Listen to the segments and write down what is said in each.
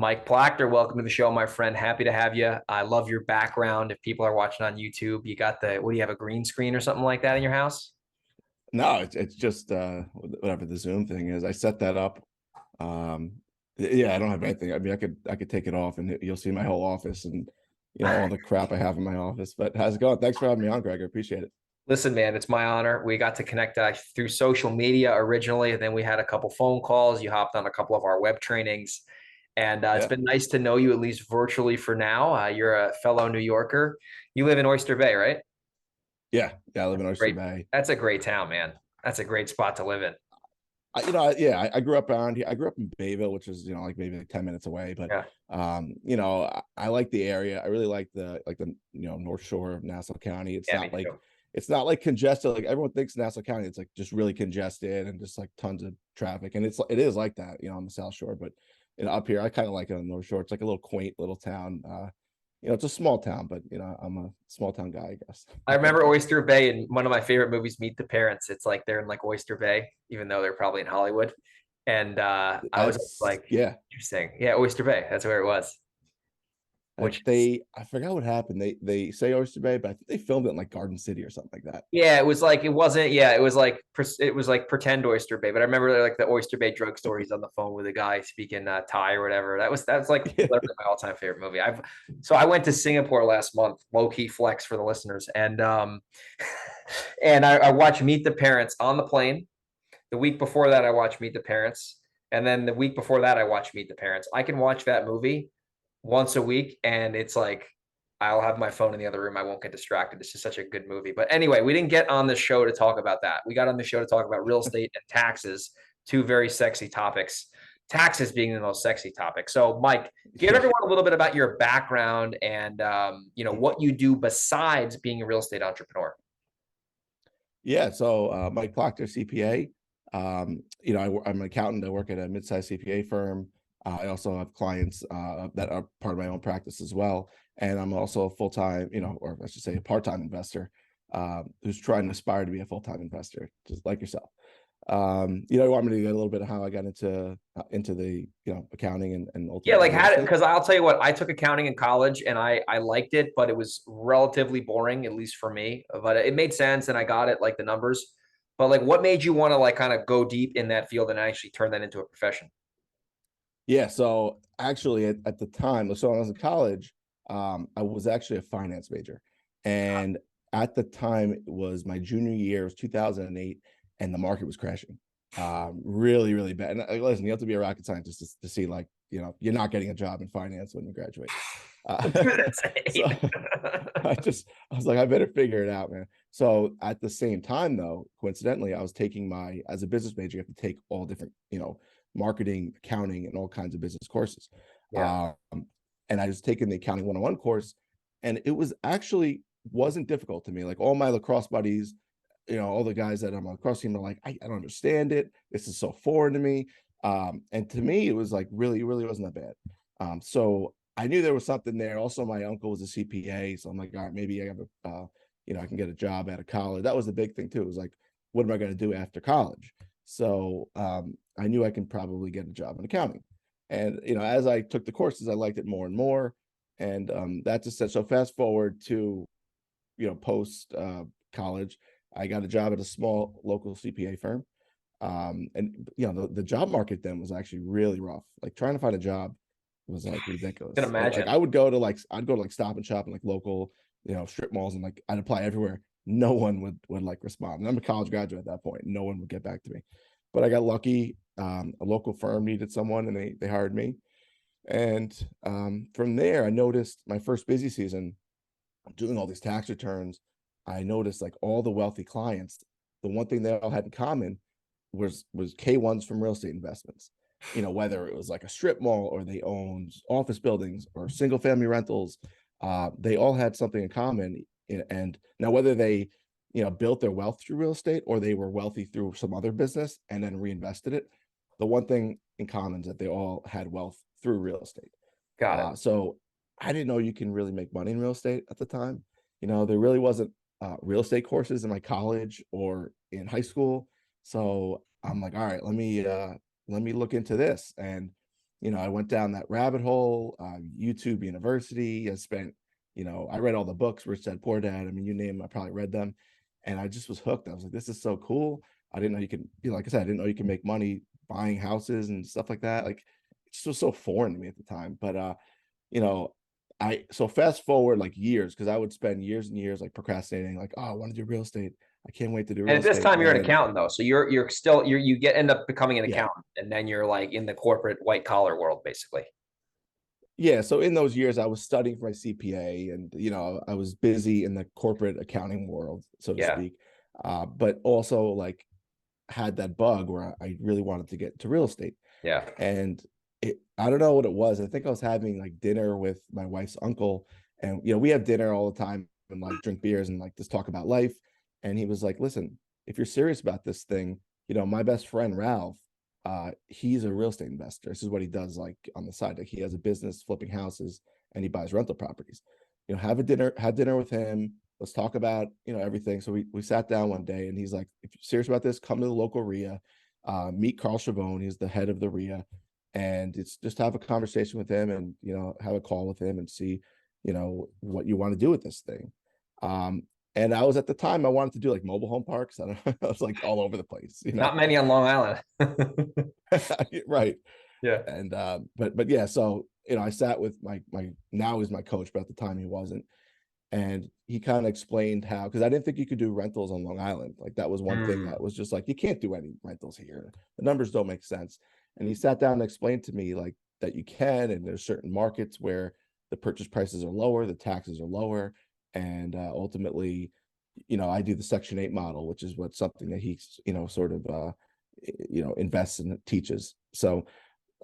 Mike Plactere, welcome to the show, my friend. Happy to have you. I love your background. If people are watching on YouTube, you got what do you have, a green screen or something like that in your house? No, it's just whatever the Zoom thing is. I set that up. Um, yeah, I don't have anything. I mean, I could take it off and you'll see my whole office and all the crap I have in my office. But how's it going? Thanks for having me on, Greg. I appreciate it. Listen, man, it's my honor. We got to connect through social media originally, and then we had a couple phone calls. You hopped on a couple of our web trainings, and it's Yeah, been nice to know you at least virtually for now. You're a fellow New Yorker. You live in Oyster Bay, right? yeah. I live in Oyster Great. Bay. That's a great town, man. That's a great spot to live in. I grew up around here. I grew up in Bayville, which is like maybe like 10 minutes away. But Yeah, I like the area. I really like the North Shore of Nassau County. yeah, me too. It's not like congested. Like everyone thinks Nassau County, it's like just really congested and just like tons of traffic. And it is like that, on the South Shore. But up here, I kind of like it on the North Shore. It's like a little quaint little town. It's a small town, but I'm a small town guy, I guess. I remember Oyster Bay in one of my favorite movies, Meet the Parents. It's like they're in like Oyster Bay, even though they're probably in Hollywood. And I was That's like, yeah. interesting. Yeah, Oyster Bay. That's where it was. Which I forgot what happened. They say Oyster Bay, but I think they filmed it in like Garden City or something like that. yeah, it was like it wasn't. Yeah, it was like pretend Oyster Bay. But I remember like the Oyster Bay drugstore. He's on the phone with a guy speaking Thai or whatever. That's like literally my all time favorite movie. I went to Singapore last month. Low key flex for the listeners, and and I watched Meet the Parents on the plane. The week before that, I watched Meet the Parents. And then the week before that, I watched Meet the Parents. I can watch that movie once a week, and it's like I'll have my phone in the other room. I won't get distracted. It's just such a good movie. But anyway, we didn't get on the show to talk about that. We got on the show to talk about real estate and taxes, two very sexy topics. Taxes being the most sexy topic. So, Mike, give everyone a little bit about your background and what you do besides being a real estate entrepreneur. Yeah, so Mike Plactere, CPA. I'm an accountant. I work at a mid-sized CPA firm. I also have clients that are part of my own practice as well. And I'm also a full-time, or I should say a part-time investor, who's trying to aspire to be a full-time investor, just like yourself. You want me to get a little bit of how I got into the accounting and Yeah, ultimately like real how estate? because I'll tell you what, I took accounting in college and I liked it, but it was relatively boring, at least for me. But it made sense and I got it, like the numbers. But like what made you want to like kind of go deep in that field and actually turn that into a profession? Yeah, so actually at the time, so when I was in college, I was actually a finance major. And at the time, it was my junior year, it was 2008, and the market was crashing. Really, really bad. And listen, you have to be a rocket scientist to see like, you're not getting a job in finance when you graduate. That's So I was like, I better figure it out, man. So at the same time, though, coincidentally, I was taking as a business major, you have to take all different, marketing, accounting, and all kinds of business courses. Yeah. Um, and I was taking the accounting 101 course, and it wasn't difficult to me. Like all my lacrosse buddies, all the guys that I'm on the lacrosse team are like, I don't understand it. This is so foreign to me. And to me, it was like really, really wasn't that bad. So I knew there was something there. Also, my uncle was a CPA, so I'm like, all right, maybe I have I can get a job out of college. That was the big thing too. It was like, what am I going to do after college? So I knew I can probably get a job in accounting. And as I took the courses, I liked it more and more. And that's just so fast forward to post college, I got a job at a small local CPA firm. And the job market then was actually really rough. Like trying to find a job was like Can ridiculous. Like imagine. I'd go to like Stop and Shop and like local, strip malls, and like I'd apply everywhere. No one would like respond. And I'm a college graduate at that point. No one would get back to me. But I got lucky. A local firm needed someone and they hired me. And from there, I noticed my first busy season doing all these tax returns. I noticed like all the wealthy clients, the one thing they all had in common was K1s from real estate investments. Whether it was like a strip mall or they owned office buildings or single family rentals, they all had something in common. And now whether they, built their wealth through real estate or they were wealthy through some other business and then reinvested it, the one thing in common is that they all had wealth through real estate. Got it. So I didn't know you can really make money in real estate at the time. There really wasn't real estate courses in my college or in high school. So I'm like, all right, let me look into this. And I went down that rabbit hole, YouTube University. I spent, I read all the books, Rich Dad Poor Dad. I mean, you name them, I probably read them. And I just was hooked. I was like, this is so cool. I didn't know you could, like I said, I didn't know you could make money buying houses and stuff like that. Like, it's just so foreign to me at the time. But, you know, so fast forward like years, because I would spend years and years like procrastinating, like, oh, I want to do real estate. I can't wait to do And real at this estate. time, you're an And accountant though, so you're still you end up becoming an yeah, accountant, and then you're like in the corporate white collar world, basically. yeah. So in those years, I was studying for my CPA, and I was busy in the corporate accounting world, so to Yeah, speak. But also like had that bug where I really wanted to get into real estate. yeah. And I don't know what it was. I think I was having like dinner with my wife's uncle, and we have dinner all the time and like drink beers and like just talk about life. And he was like, listen, if you're serious about this thing, my best friend Ralph, he's a real estate investor. This is what he does, like on the side. Like he has a business flipping houses and he buys rental properties. Had dinner with him. Let's talk about everything. So we sat down one day, and he's like, if you're serious about this, come to the local RIA, meet Carl Chavone. He's the head of the RIA, and it's just have a conversation with him, and have a call with him and see what you want to do with this thing. And I was, at the time, I wanted to do like mobile home parks. I don't know, I was like all over the place. Not many on Long Island. Right. Yeah. And but yeah, so I sat with my now he's my coach, but at the time he wasn't. And he kind of explained how, because I didn't think you could do rentals on Long Island. Like that was one thing that was just like, you can't do any rentals here. The numbers don't make sense. And he sat down and explained to me like that you can, and there's certain markets where the purchase prices are lower, the taxes are lower, and ultimately, I do the Section 8 model, which is something that he, sort of, invests and teaches. So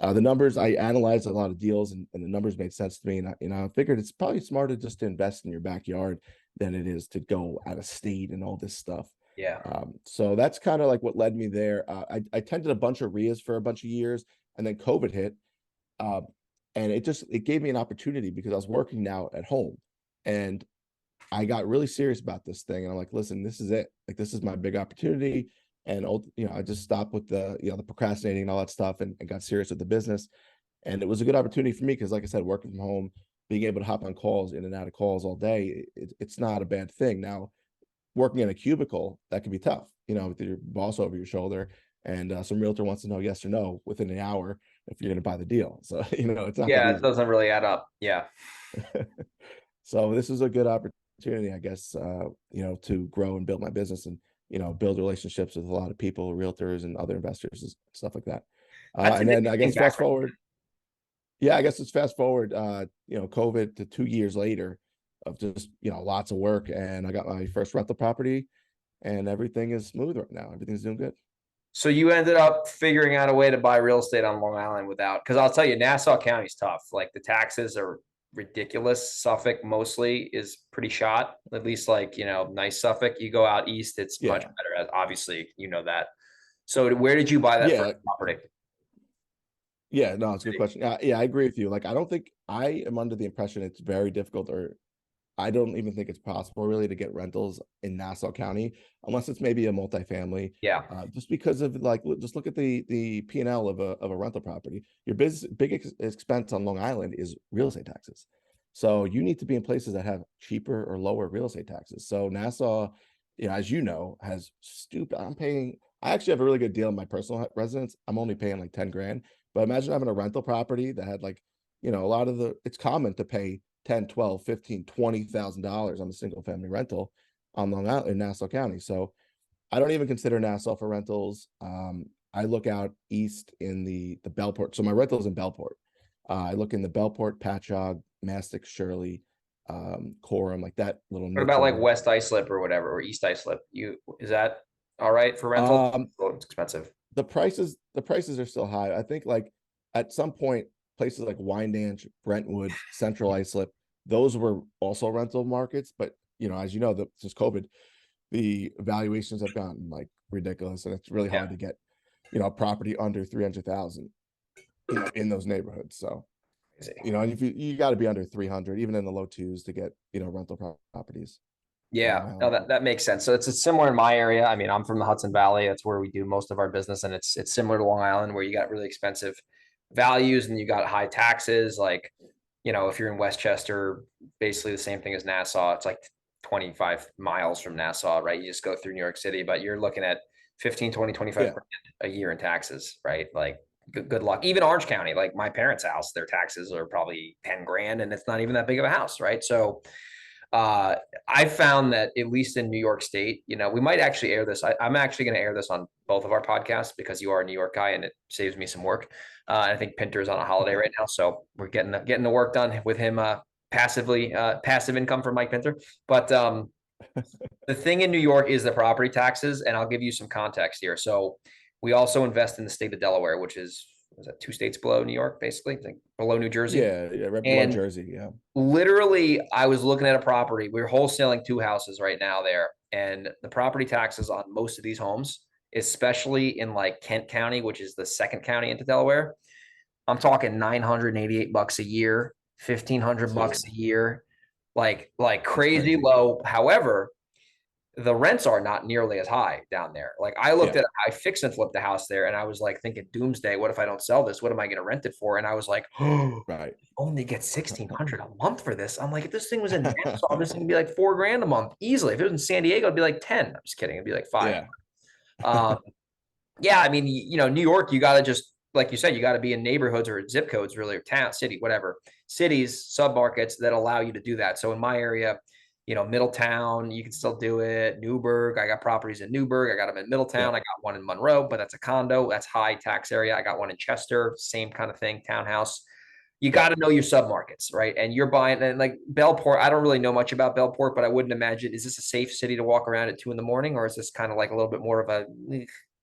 the numbers, I analyzed a lot of deals, and the numbers made sense to me. And I figured it's probably smarter just to invest in your backyard than it is to go out of state and all this stuff. Yeah. So that's kind of like what led me there. I tended a bunch of RIAs for a bunch of years, and then COVID hit. And it gave me an opportunity, because I was working now at home, and I got really serious about this thing. And I'm like, listen, this is it. Like, this is my big opportunity. And I just stopped with the the procrastinating and all that stuff, and got serious with the business. And it was a good opportunity for me, because like I said, working from home, being able to hop on calls, in and out of calls all day, it's not a bad thing. Now, working in a cubicle, that can be tough, with your boss over your shoulder, and some realtor wants to know yes or no within an hour if you're going to buy the deal. So it's not that Yeah, it easy. doesn't really add up. Yeah. So this is a good opportunity, I guess, to grow and build my business, and build relationships with a lot of people, realtors and other investors and stuff like that. That's And an then I interesting guess fast background. forward, yeah, I guess it's fast forward, COVID to 2 years later of just, lots of work, and I got my first rental property, and everything is smooth right now. Everything's doing good. So you ended up figuring out a way to buy real estate on Long Island without, because I'll tell you, Nassau County's tough. Like the taxes are ridiculous. Suffolk mostly is pretty shot, at least like, nice Suffolk. You go out east, it's much Yeah. better. Obviously, you know that. So where did you buy that Yeah. first property? Yeah. No, it's a good question. Yeah, I agree with you. Like, I don't think, I am under the impression it's very difficult, or I don't even think it's possible really to get rentals in Nassau County unless it's maybe a multifamily. Yeah. Just because of like, just look at the P&L of a rental property. Your big expense on Long Island is real estate taxes. So you need to be in places that have cheaper or lower real estate taxes. So Nassau, as you know, has stupid. I actually have a really good deal in my personal residence. I'm only paying like 10 grand. But imagine having a rental property that had like, it's common to pay 10, 12, 15, $20,000 on a single family rental on Long Island in Nassau County. So I don't even consider Nassau for rentals. I look out east in the Bellport. So my rental is in Bellport. I look in the Bellport, Patchogue, Mastic, Shirley, Coram, like that little What niche about like area. West Islip or whatever, or East Islip? Is that all right for rental? Oh, it's expensive. The prices are still high. I think like at some point, places like Wyandanch, Brentwood, Central Islip, those were also rental markets. But as you know, since COVID, the valuations have gotten like ridiculous, and it's really Yeah. hard to get a property under 300,000 in those neighborhoods. So and if you got to be under 300, even in the low twos, to get rental properties. Yeah, no, that makes sense. So it's similar in my area. I mean, I'm from the Hudson Valley. That's where we do most of our business, and it's similar to Long Island, where you got really expensive values, and you got high taxes. Like, if you're in Westchester, basically the same thing as Nassau. It's like 25 miles from Nassau, right? You just go through New York City, but you're looking at 15, 20, 25 Yeah. grand a year in taxes, right? Like, good luck. Even Orange County, like my parents' house, their taxes are probably 10 grand, and it's not even that big of a house, right? So I found that at least in New York State, we might actually air this. I'm actually going to air this on both of our podcasts because you are a New York guy and it saves me some work. I think Pinter's on a holiday right now, so we're getting the work done with him passively, passive income from Mike Pinter. But the thing in New York is the property taxes, and I'll give you some context here. So we also invest in the state of Delaware, which is that 2 states below New York, basically, like below New Jersey. Yeah, right below And Jersey. Yeah. literally, I was looking at a property. We're wholesaling 2 houses right now there, and the property taxes on most of these homes, especially in like Kent County, which is the second county into Delaware, I'm talking $988 a year, $1,500 a year, like crazy Crazy. low. However, the rents are not nearly as high down there. Like Yeah. I fixed and flipped the house there, and I was like thinking, doomsday. What if I don't sell this? What am I going to rent it for? And I was like, oh, Right. only get 1,600 a month for this. I'm like, if this thing was in Nassau, this thing would be like $4,000 a month easily. If it was in San Diego, it'd be like 10. I'm just kidding. It'd be like 5. Yeah. Um, yeah, I mean, New York, you got to just, like you said, you got to be in neighborhoods or zip codes, really, or town, city, whatever, cities, submarkets that allow you to do that. So in my area, Middletown, you can still do it. Newburgh, I got properties in Newburgh. I got them in Middletown. Yeah. I got one in Monroe, but that's a condo. That's high tax area. I got one in Chester, same kind of thing, townhouse. You got to know your submarkets, right? And you're buying, and like Bellport, I don't really know much about Bellport, but I wouldn't imagine, is this a safe city to walk around at 2 a.m, or is this kind of like a little bit more of a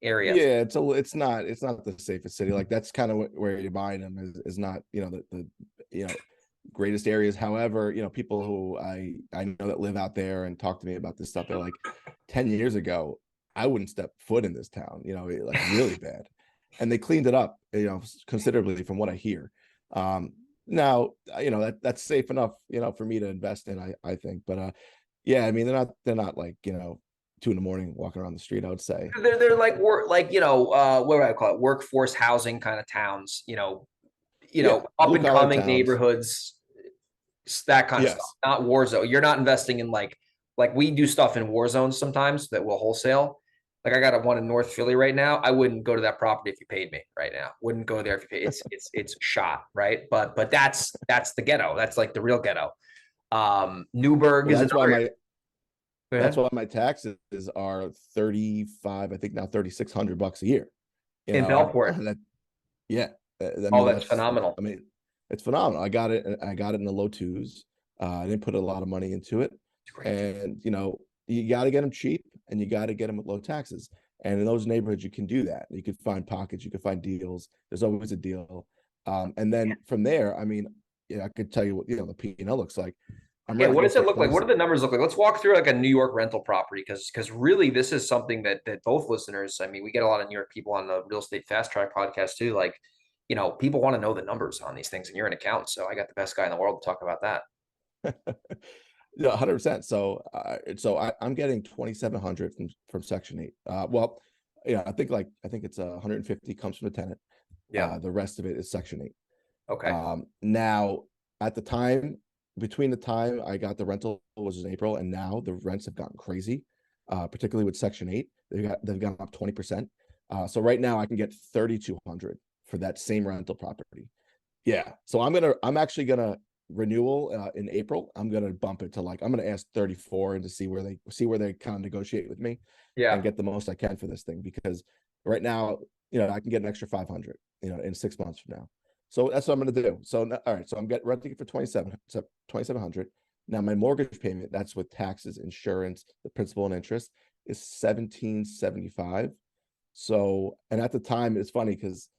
area? Yeah, it's not the safest city. Like that's kind of where you're buying them is not, the greatest areas. However, people who I know that live out there and talk to me about this stuff, they're like, 10 years ago, I wouldn't step foot in this town, like really bad. And they cleaned it up, considerably from what I hear. Now, that's safe enough, for me to invest in, I think. But yeah, I mean, they're not like, 2 a.m. walking around the street, I would say. They're like what would I call it? Workforce housing kind of towns, Yeah, up blue and collar coming towns. neighborhoods, that kind of stuff. Yes. Not war zone. You're not investing in like we do stuff in war zones sometimes that will wholesale. Like I got a one in North Philly right now. I wouldn't go to that property if you paid me right now. Wouldn't go there if you paid. It's shot, right? But that's the ghetto. That's like the real ghetto. Newburgh Well, is another. that's why my taxes are 35, I think now $3,600 a year. In Bellport. That, yeah. I Oh, mean, that's phenomenal. I mean, it's phenomenal. I got it in the low twos. I didn't put a lot of money into it. And you got to get them cheap and you got to get them with low taxes. And in those neighborhoods, you can do that. You could find pockets, you could find deals. There's always a deal. And then from there, I mean, I could tell you what the P&L looks like. What does it look like? What do the numbers look like? Let's walk through like a New York rental property because really this is something that both listeners, I mean, we get a lot of New York people on the Real Estate Fast Track podcast too. Like, people want to know the numbers on these things, and you're an accountant, so I got the best guy in the world to talk about that. Yeah, 100%. So I'm getting 2,700 from Section 8. Well, yeah, I think it's 150 comes from the tenant. Yeah. The rest of it is Section 8. Okay. Now, at the time, between the time I got the rental was in April, and now the rents have gotten crazy, particularly with Section 8. They've gone up 20%. So right now I can get 3,200 for that same rental property. Yeah. So I'm actually gonna renewal in April. I'm gonna bump it to I'm gonna ask 34 and to see where they kind of negotiate with me, and get the most I can for this thing, because right now, I can get an extra 500, in 6 months from now. So that's what I'm going to do. So, all right. So I'm renting it for 2,700. Now my mortgage payment, that's with taxes, insurance, the principal and interest, is 1,775. So, and at the time, it's funny because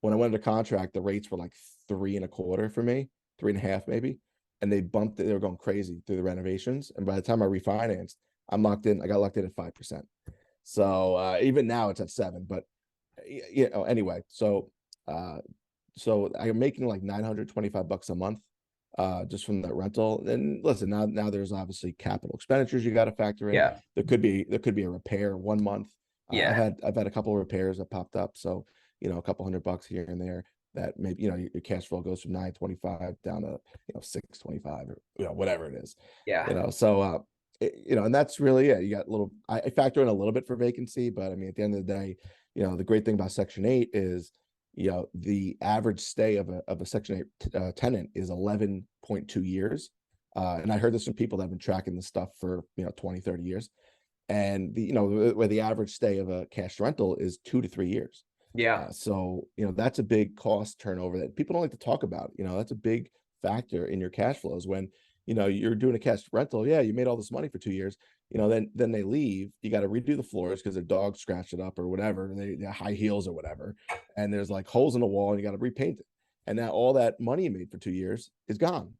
when I went into contract, the rates were like 3.25 for me, 3.5 maybe, and they bumped it. They were going crazy through the renovations. And by the time I refinanced, I'm locked in. I got locked in at 5%. So even now it's at 7. But anyway, so I'm making like $925 a month, just from that rental. And listen, now there's obviously capital expenditures you got to factor in. Yeah. There could be a repair 1 month. Yeah. I've had a couple of repairs that popped up, so a couple $100 here and there. that maybe, your cash flow goes from 925 down to, 625 or, whatever it is, Yeah. So, and that's really it. You got I factor in a little bit for vacancy, but I mean, at the end of the day, the great thing about Section 8 is, the average stay of a Section 8 tenant is 11.2 years. And I heard this from people that have been tracking this stuff for, 20, 30 years. And where the average stay of a cash rental is 2 to 3 years. Yeah. So, that's a big cost turnover that people don't like to talk about. That's a big factor in your cash flows when, you're doing a cash rental. Yeah, you made all this money for 2 years, then they leave. You got to redo the floors because their dog scratched it up or whatever. They high heels or whatever. And there's like holes in the wall and you got to repaint it. And now all that money you made for 2 years is gone.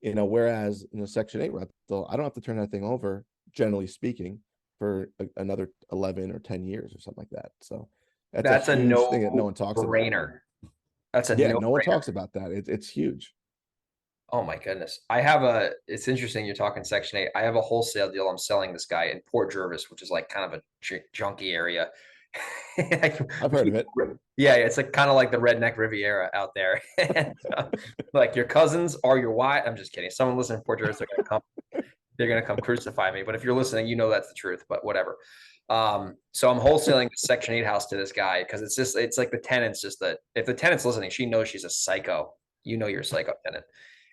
Whereas in a Section 8 rental, I don't have to turn that thing over, generally speaking, for another 11 or 10 years or something like that. So that's a huge thing that no one talks about. Brainer. That's a Yeah, no no one brainer. talks about that. It's huge. Oh my goodness. It's interesting you're talking Section 8. I have a wholesale deal I'm selling this guy in Port Jervis, which is like kind of a junky area. I've heard of it. Yeah, it's like kind of like the redneck Riviera out there. And, like your cousins or your wife. I'm just kidding. Someone listening to Port Jervis, they're gonna come crucify me. But if you're listening, that's the truth, but whatever. So I'm wholesaling the Section 8 house to this guy because it's like the tenant's just that if the tenant's listening, she knows she's a psycho. You're a psycho tenant.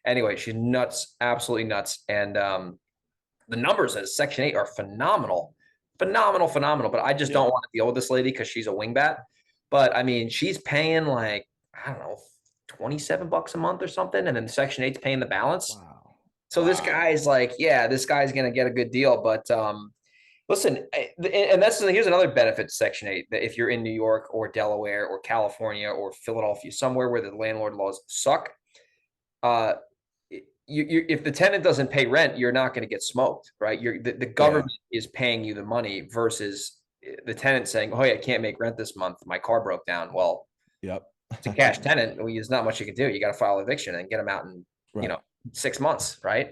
Anyway, she's nuts, absolutely nuts. And the numbers at Section 8 are phenomenal. Phenomenal. But I just don't want to deal with this lady because she's a wingbat. But I mean, she's paying like, I don't know, $27 a month or something. And then Section 8's paying the balance. Wow. So this guy's like, yeah, this guy's going to get a good deal. But listen, and here's another benefit to Section 8, that if you're in New York or Delaware or California or Philadelphia, somewhere where the landlord laws suck, if the tenant doesn't pay rent, you're not going to get smoked, right? The government is paying you the money versus the tenant saying, "Oh, yeah, I can't make rent this month. My car broke down." Well, yep. It's a cash tenant. There's not much you can do. You got to file eviction and get them out in 6 months, right?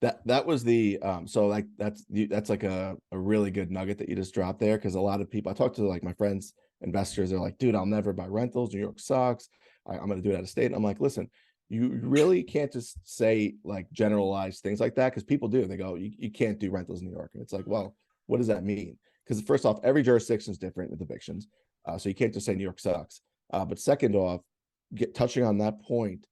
That was the so like that's like a really good nugget that you just dropped there, because a lot of people I talk to, like my friends, investors, they're like, dude, I'll never buy rentals. New York sucks. I'm going to do it out of state. And I'm like, listen, you really can't just say like generalized things like that, because people do. They go, you can't do rentals in New York. And it's like, well, what does that mean? Because first off, every jurisdiction is different with evictions. So you can't just say New York sucks. But second off, touching on that point,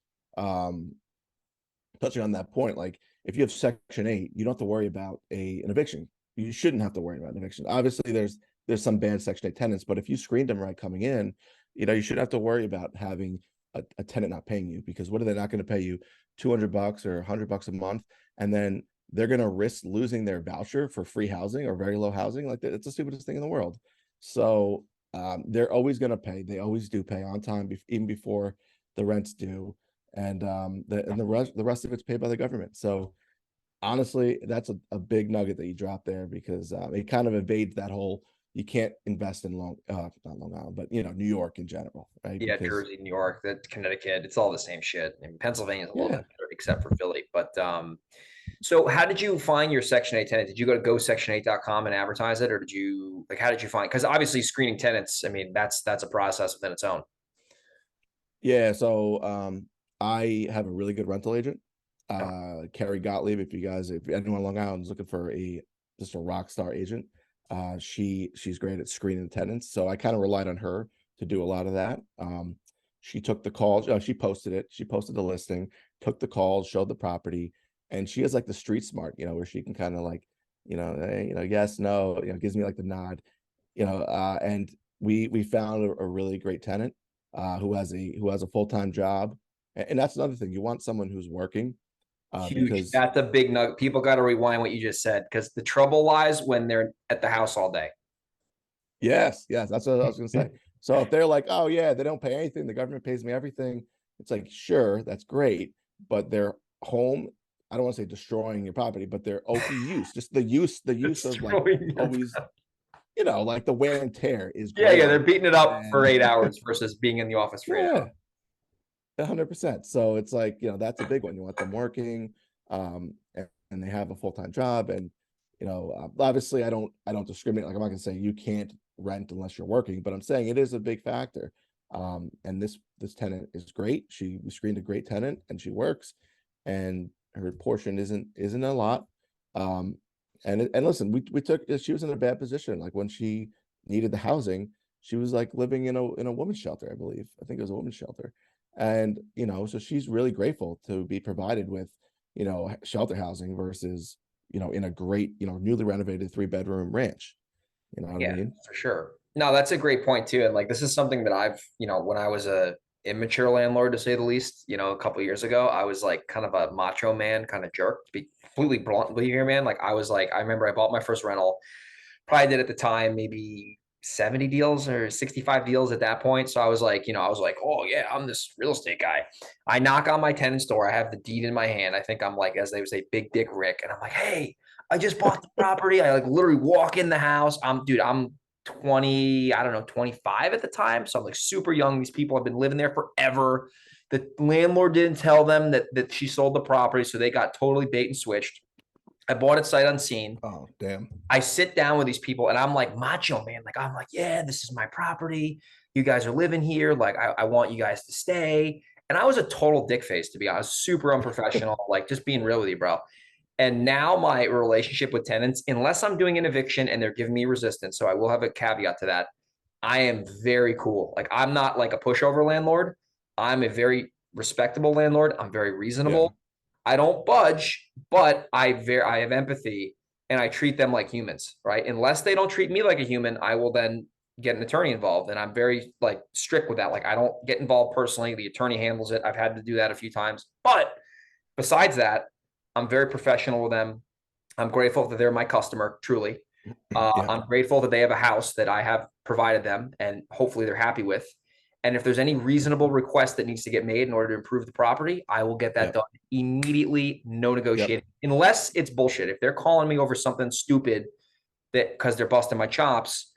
like if you have Section 8, you don't have to worry about an eviction. You shouldn't have to worry about an eviction. Obviously, there's some bad Section 8 tenants, but if you screened them right coming in, you shouldn't have to worry about having a tenant not paying you, because what are they not going to pay you $200 or $100 a month, and then they're going to risk losing their voucher for free housing or very low housing? Like, it's the stupidest thing in the world. So they're always going to pay. They always do pay on time, even before the rent's due, and the rest of it's paid by the government. So honestly, that's a big nugget that you dropped there, because it kind of evades that whole, you can't invest in not Long Island, but New York in general, right? Yeah, Jersey, New York, that Connecticut, it's all the same shit. And Pennsylvania is a little bit better, except for Philly. But so how did you find your Section 8 tenant? Did you go to gosection8.com and advertise it, or how did you find? Because obviously screening tenants, I mean, that's a process within its own. Yeah, so I have a really good rental agent, Carrie Gottlieb. If anyone on Long Island is looking for just a rock star agent, she's great at screening tenants. So I kind of relied on her to do a lot of that. She took the calls. She posted it. She posted the listing, took the calls, showed the property, and she has like the street smart, where she can kind of like, hey, yes, no, gives me like the nod, and we found a really great tenant who has a full-time job, and that's another thing. You want someone who's working. Huge. Because that's a big nugget. People got to rewind what you just said, because the trouble lies when they're at the house all day. Yes, that's what I was going to say. So if they're like, oh yeah, they don't pay anything, the government pays me everything, it's like, sure, that's great, but they're home. I don't want to say destroying your property, but they're use, just the use of like always, like the wear and tear is great. Yeah, they're beating it up for 8 hours versus being in the office for 8 hours. 100%. So it's like, that's a big one. You want them working, and they have a full-time job. And, obviously I don't discriminate. Like, I'm not gonna say you can't rent unless you're working, but I'm saying it is a big factor. And this tenant is great. We screened a great tenant, and she works, and her portion isn't a lot. And listen, we took, she was in a bad position. Like when she needed the housing, she was like living in a women's shelter, I believe. I think it was a women's shelter. And, so she's really grateful to be provided with, shelter housing versus, in a great, newly renovated 3-bedroom ranch. You know what I Yeah, mean? for sure. No, that's a great point too. And like, this is something that I've, when I was a immature landlord, to say the least, a couple of years ago, I was like kind of a macho man, kind of jerk, to be completely bluntly here, man. Like I was like, I remember I bought my first rental, probably did at the time, maybe 70 deals or 65 deals at that point. So I was like, I was like, oh yeah, I'm this real estate guy. I knock on my tenant's door. I have the deed in my hand. I think I'm like, as they would say, Big Dick Rick. And I'm like, hey, I just bought the property. I like literally walk in the house. I'm 20, I don't know, 25 at the time. So I'm like super young. These people have been living there forever. The landlord didn't tell them that she sold the property. So they got totally bait and switched. I bought it sight unseen. Oh, damn. I sit down with these people and I'm like macho man. Like, I'm like, yeah, this is my property. You guys are living here. Like, I want you guys to stay. And I was a total dick face, to be honest, super unprofessional, like just being real with you, bro. And now my relationship with tenants, unless I'm doing an eviction and they're giving me resistance, so I will have a caveat to that, I am very cool. Like, I'm not like a pushover landlord. I'm a very respectable landlord. I'm very Yeah. reasonable. I don't budge, but I have empathy and I treat them like humans, right? Unless they don't treat me like a human, I will then get an attorney involved. And I'm very like strict with that. Like, I don't get involved personally. The attorney handles it. I've had to do that a few times. But besides that, I'm very professional with them. I'm grateful that they're my customer, truly. Yeah. I'm grateful that they have a house that I have provided them and hopefully they're happy with. And if there's any reasonable request that needs to get made in order to improve the property, I will get that Yep. done immediately. No negotiating, Yep. unless it's bullshit. If they're calling me over something stupid that because they're busting my chops,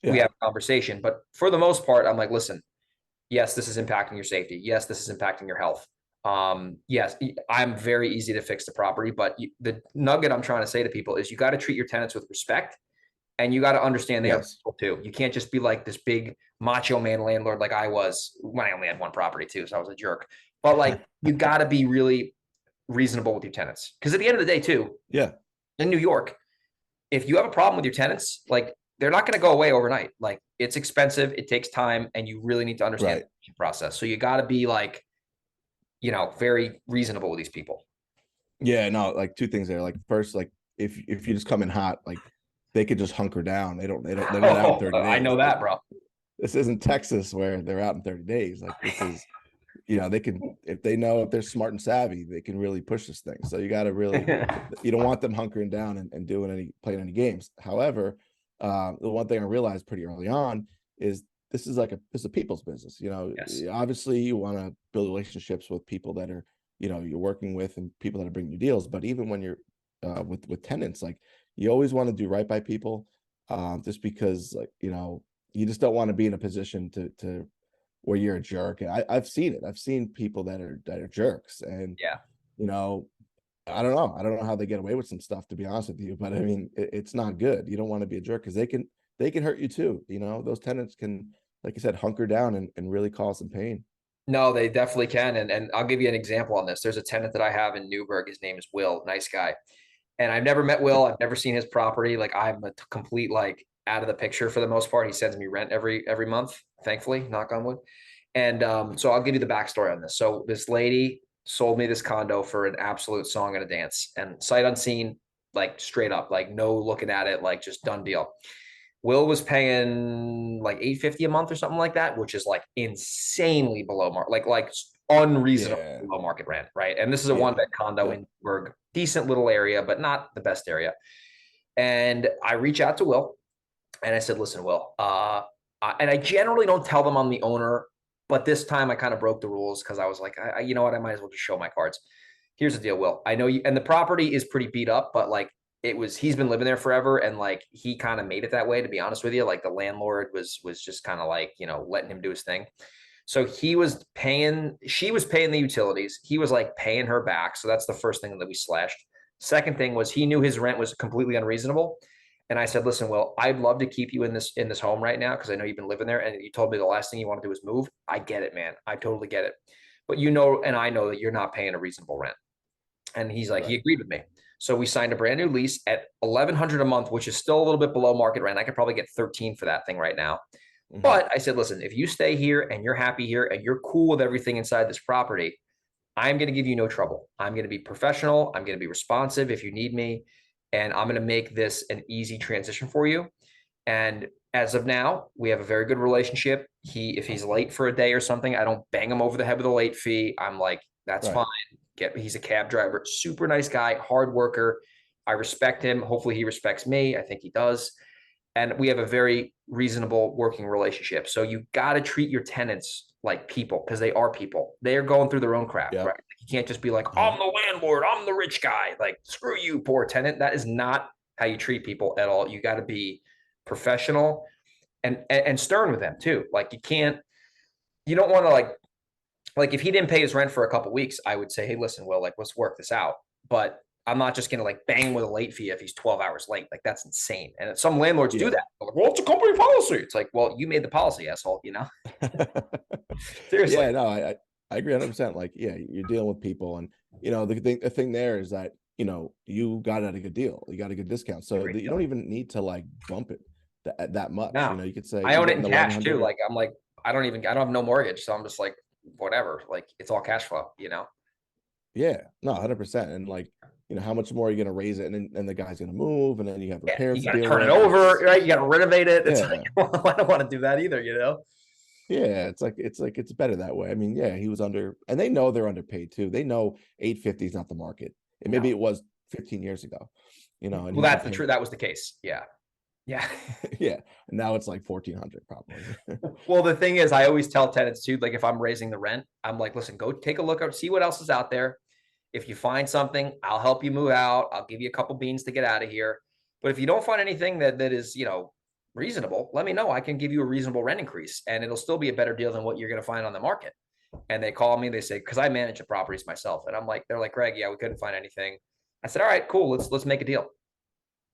we Yeah. have a conversation. But for the most part, I'm like, listen, yes, this is impacting your safety. Yes, this is impacting your health. Yes, I'm very easy to fix the property, but the nugget I'm trying to say to people is you got to treat your tenants with respect and you got to understand they are Yes. people too. You can't just be like this big macho man landlord like I was when I only had one property too, so I was a jerk. But like, you got to be really reasonable with your tenants because at the end of the day too, Yeah. in New York, if you have a problem with your tenants, like they're not going to go away overnight. Like, it's expensive, it takes time, and you really need to understand Right. the process. So you got to be like, very reasonable with these people. Yeah. No, like two things there. Like first, like if you just come in hot, like they could just hunker down. They're not out in 30 I days. know Like that, bro. this isn't Texas where they're out in 30 days. Like this is, they can, if they know, if they're smart and savvy, they can really push this thing. So you got to really, you don't want them hunkering down and playing any games. However, the one thing I realized pretty early on is this is it's a people's business. Yes. Obviously you want to build relationships with people that are, you're working with and people that are bringing you deals. But even when you're with tenants, like you always want to do right by people, just because like, you just don't want to be in a position to where you're a jerk. And I've seen it. I've seen people that are jerks, and Yeah. you know, I don't know. I don't know how they get away with some stuff, to be honest with you. But I mean, it's not good. You don't want to be a jerk because they can hurt you too. Those tenants can, like you said, hunker down and really cause some pain. No, they definitely can. And I'll give you an example on this. There's a tenant that I have in Newburgh. His name is Will. Nice guy. And I've never met Will. I've never seen his property. Like, I'm a complete like out of the picture for the most part. He sends me rent every month, thankfully, knock on wood. And so I'll give you the backstory on this. So this lady sold me this condo for an absolute song and a dance, and sight unseen, like straight up, like no looking at it, like just done deal. Will was paying like 850 a month or something like that, which is like insanely below market, like unreasonable Yeah. below market rent, right? And this is a one Yeah. bed condo Yep. in Berg, decent little area, but not the best area. And I reach out to Will and I said, listen, Will, and I generally don't tell them I'm the owner, but this time I kind of broke the rules because I was like, you know what, I might as well just show my cards. Here's the deal, Will. I know you, and the property is pretty beat up, but like he's been living there forever, and like he kind of made it that way. To be honest with you, like the landlord was just kind of like letting him do his thing. So she was paying the utilities. He was like paying her back. So that's the first thing that we slashed. Second thing was he knew his rent was completely unreasonable. And I said, listen, Will, I'd love to keep you in this home right now because I know you've been living there. And you told me the last thing you want to do is move. I get it, man. I totally get it. But and I know that you're not paying a reasonable rent. And he's like, he agreed with me. So we signed a brand new lease at $1,100 a month, which is still a little bit below market rent. I could probably get 13 for that thing right now. But I said, listen, if you stay here and you're happy here and you're cool with everything inside this property, I'm going to give you no trouble. I'm going to be professional. I'm going to be responsive if you need me. And I'm going to make this an easy transition for you. And as of now, we have a very good relationship. If he's late for a day or something, I don't bang him over the head with a late fee. I'm like, that's fine. He's a cab driver, super nice guy, hard worker. I respect him. Hopefully he respects me. I think he does. And we have a very reasonable working relationship. So you got to treat your tenants like people because they are people. They're going through their own crap, right? You can't just be like, I'm the landlord, I'm the rich guy. Like, screw you, poor tenant. That is not how you treat people at all. You got to be professional and stern with them too. Like you don't want to like if he didn't pay his rent for a couple of weeks, I would say, hey, listen, Will, like, let's work this out. But I'm not just going to like bang with a late fee if he's 12 hours late. Like, that's insane. And some landlords do that. Like, well, it's a company policy. It's like, well, you made the policy, asshole, Seriously. Yeah, no, I agree 100%. Like, yeah, you're dealing with people. And, the thing there is that, you got at a good deal. You got a good discount. So you don't even need to like bump it that much. No. You could say I own it in cash too. Like, I'm like, I don't have no mortgage. So I'm just like, whatever. Like, it's all cash flow, Yeah, no, 100%. And like, how much more are you going to raise it? And the guy's going to move, and then you have repairs. You got to turn it over, right? You got to renovate it. It's like, well, I don't want to do that either, Yeah, it's better that way. I mean, yeah, he was and they know they're underpaid too. They know 850 is not the market. And maybe it was 15 years ago, and well, that's the truth. That was the case. Yeah. Yeah. Yeah. And now it's like 1,400 probably. Well, the thing is, I always tell tenants too, like if I'm raising the rent, I'm like, listen, go take a look out, see what else is out there. If you find something, I'll help you move out. I'll give you a couple beans to get out of here. But if you don't find anything that is, reasonable, let me know. I can give you a reasonable rent increase and it'll still be a better deal than what you're going to find on the market. And they call me, they say, because I manage the properties myself. And I'm like, they're like, Greg, yeah, we couldn't find anything. I said, all right, cool. Let's make a deal.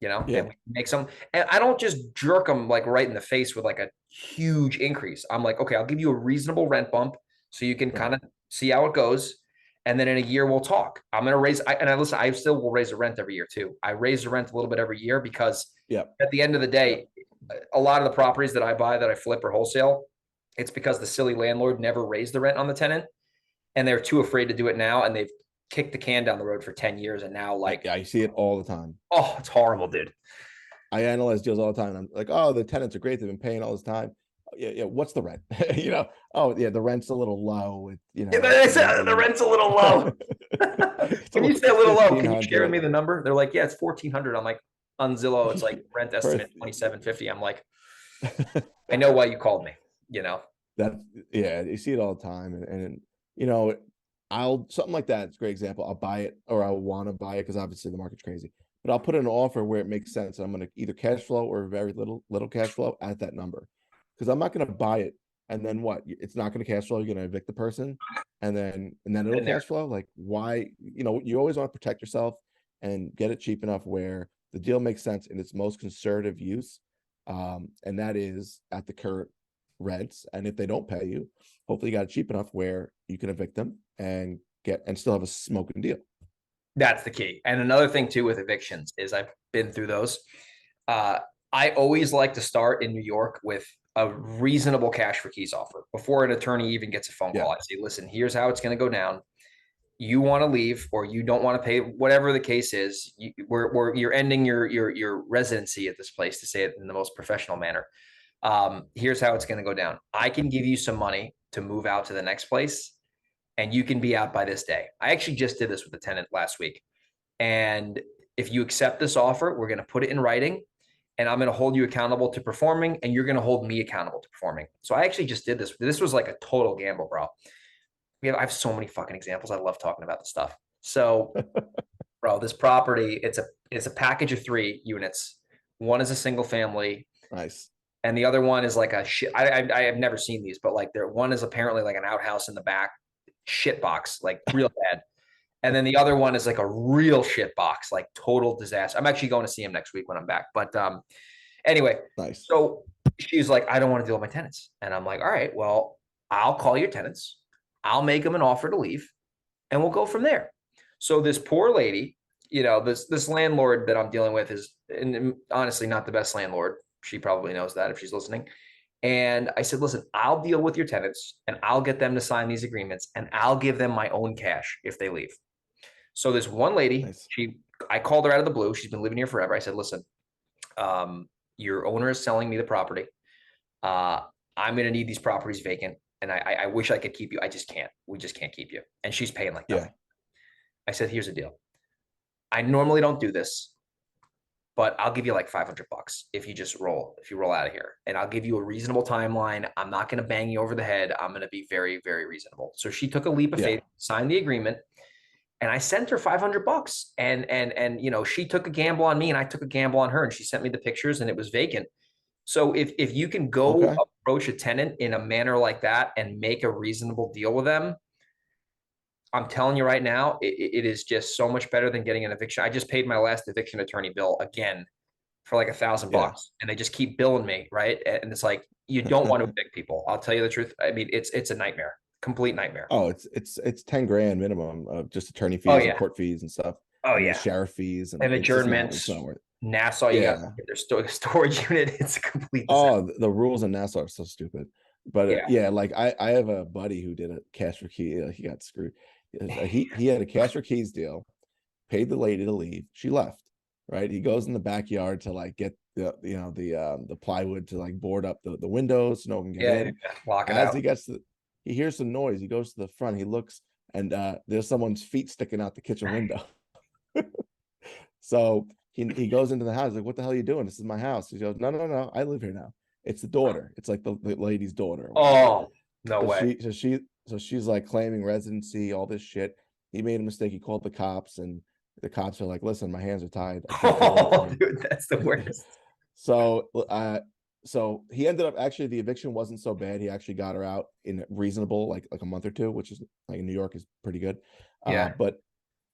And we make some, and I don't just jerk them like right in the face with like a huge increase. I'm like, okay, I'll give you a reasonable rent bump so you can kind of see how it goes. And then in a year we'll talk. I'm going to raise, I still will raise the rent every year too. I raise the rent a little bit every year because at the end of the day, a lot of the properties that I buy that I flip or wholesale, it's because the silly landlord never raised the rent on the tenant and they're too afraid to do it now. And they've kicked the can down the road for 10 years. And now I see it all the time. Oh, it's horrible, dude. I analyze deals all the time. I'm like, oh, the tenants are great. They've been paying all this time. Yeah. What's the rent? Oh yeah, the rent's a little low. The rent's a little low. When you say a little low, can you share with me the number? They're like, yeah, it's 1,400. I'm like, on Zillow, it's like rent estimate 2,750. I'm like, I know why you called me. You see it all the time, and something like that. It's a great example. I'll buy it, or I want to buy it because obviously the market's crazy. But I'll put an offer where it makes sense. I'm going to either cash flow or very little cash flow at that number, because I'm not going to buy it and then what? It's not going to cash flow. You're going to evict the person, and then it'll cash flow. Like, why? You always want to protect yourself and get it cheap enough where the deal makes sense in its most conservative use, and that is at the current rents. And if they don't pay you, hopefully you got it cheap enough where you can evict them and still have a smoking deal. That's the key. And another thing too with evictions is I've been through those. I always like to start in New York with a reasonable cash for keys offer before an attorney even gets a phone call. I say, listen, here's how it's going to go down. You want to leave or you don't want to pay, whatever the case is, you're ending your residency at this place, to say it in the most professional manner. Here's how it's going to go down. I can give you some money to move out to the next place and you can be out by this day. I actually just did this with a tenant last week. And if you accept this offer, we're going to put it in writing and I'm going to hold you accountable to performing and you're going to hold me accountable to performing. So I actually just did this. This was like a total gamble, bro. I have so many fucking examples. I love talking about this stuff. So, bro, this property, it's a package of 3 units. One is a single family. Nice. And the other one is like a shit. I have never seen these, but like one is apparently like an outhouse in the back, shit box, like real bad. And then the other one is like a real shit box, like total disaster. I'm actually going to see him next week when I'm back. But anyway, Nice. so she's like, I don't want to deal with my tenants. And I'm like, all right, well, I'll call your tenants. I'll make them an offer to leave and we'll go from there. So this poor lady, this landlord that I'm dealing with is honestly not the best landlord. She probably knows that if she's listening. And I said, listen, I'll deal with your tenants and I'll get them to sign these agreements and I'll give them my own cash if they leave. So this one lady, Nice. I called her out of the blue. She's been living here forever. I said, listen, your owner is selling me the property. I'm going to need these properties vacant. And I wish I could keep you. I just can't. We just can't keep you. And she's paying like nothing. I said, here's the deal. I normally don't do this, but I'll give you like $500 if you roll out of here, and I'll give you a reasonable timeline. I'm not going to bang you over the head. I'm going to be very, very reasonable. So she took a leap of faith, signed the agreement, and I sent her $500. And she took a gamble on me and I took a gamble on her, and she sent me the pictures and it was vacant. So if you can go approach a tenant in a manner like that and make a reasonable deal with them, I'm telling you right now, it is just so much better than getting an eviction. I just paid my last eviction attorney bill again for like $1,000, and they just keep billing me, right? And it's like, you don't want to evict people. I'll tell you the truth. I mean, it's a nightmare, complete nightmare. Oh, it's 10 grand minimum of just attorney fees and court fees and stuff. Oh, and yeah. the sheriff fees and adjournments. It's not worth it. Nassau, you got their storage unit. It's a complete disaster. The rules in Nassau are so stupid. But like I have a buddy who did a cash for key. He got screwed. He had a cash for keys deal, paid the lady to leave. She left. Right. He goes in the backyard to like get the plywood to like board up the windows so no one can get in. Lock it As out. he hears some noise. He goes to the front. He looks, and there's someone's feet sticking out the kitchen window. So he goes into the house. Like, what the hell are you doing? This is my house. He goes, no. I live here now. It's the daughter. It's like the lady's daughter. Oh, no way. So she's like claiming residency, all this shit. He made a mistake. He called the cops, and the cops are like, listen, my hands are tied. Oh, dude, that's the worst. So he ended up, actually, the eviction wasn't so bad. He actually got her out in reasonable, like a month or two, which is like in New York is pretty good. But